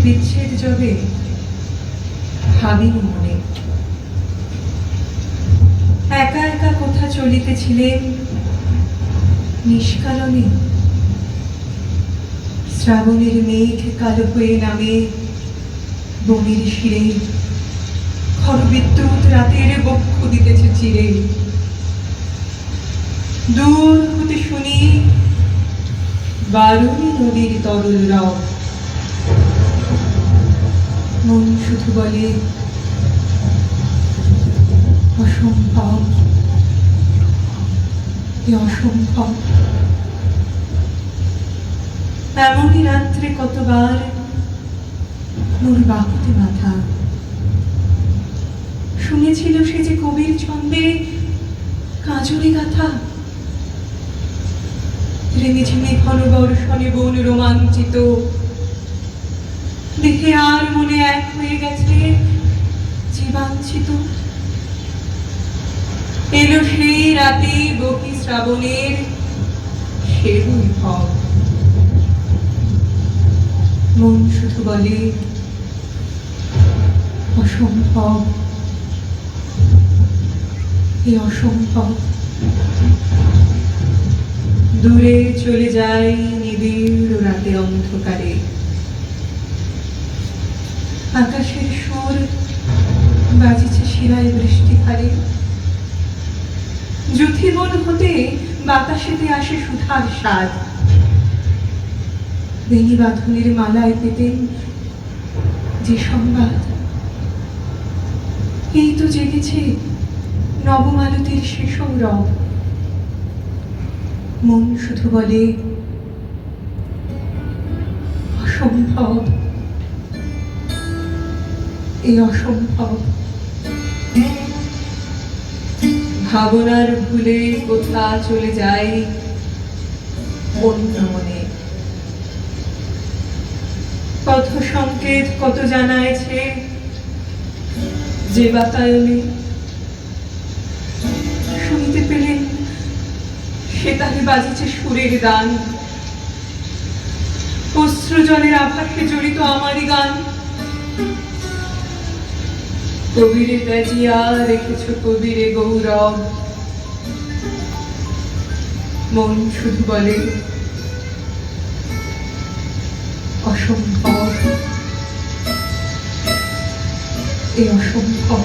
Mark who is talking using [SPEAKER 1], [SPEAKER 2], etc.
[SPEAKER 1] বিচ্ছেদ যবে ভাবিনি মনে। একা একা কোথা চলিতেছিলেন নিষ্কারণে, শ্রাবণের মেঘ কালো হয়ে নামে বনের শিরে, খড়বিদ্যুৎ রাতের বক্ষ দিতেছে চিরে। দূর হতে শুনি বারুণী নদীর তরল রব, মন শুধু বলে অসম্ভব, এ অসম্ভব। এমনই রাত্রে কতবার মোর বাহুতে মাথা, শুনেছিল সে যে কবির ছন্দে কাজলে গাথা। রেমিঝিমে ঘন বর্ষণে বন রোমাঞ্চিত, দেখে আর মনে এক হয়ে গেছে জীবাঞ্চিত। এলো সেই রাতে বহি শ্রাবণের সেরুই ভব, মন শুধু বলে অসম্ভব, এ অসম্ভব। দূরে চলে যায় নিবিড় রাতে অন্ধকারে, আকাশের সুর বাজিছে শিরায় বৃষ্টি ধারে। যুথিবন হতে বাতাসেতে আসে সুধার স্বাদ, বেণী বাঁধনের মালায় পেতেন যে সংবাদ। এই তো জেগেছে নবমালতীর সে সৌরভ, মন শুধু বলে অসম্ভব, এ অসম্ভব। ভাবনার ভুলে কোথা চলে যায় অন্য মনে, পথ সংকেত কত জানাইছে যে বাতায়নে। শুনিতে পেলেন সে তারে বাজিছে সুরের গান, অশ্রু জলের আভাসে জড়িত আমারই গান। কবিরে বেজিয়া রেখেছ কবিরে গৌরব, মন শুধু বলে অসম্ভব, এ অসম্ভব।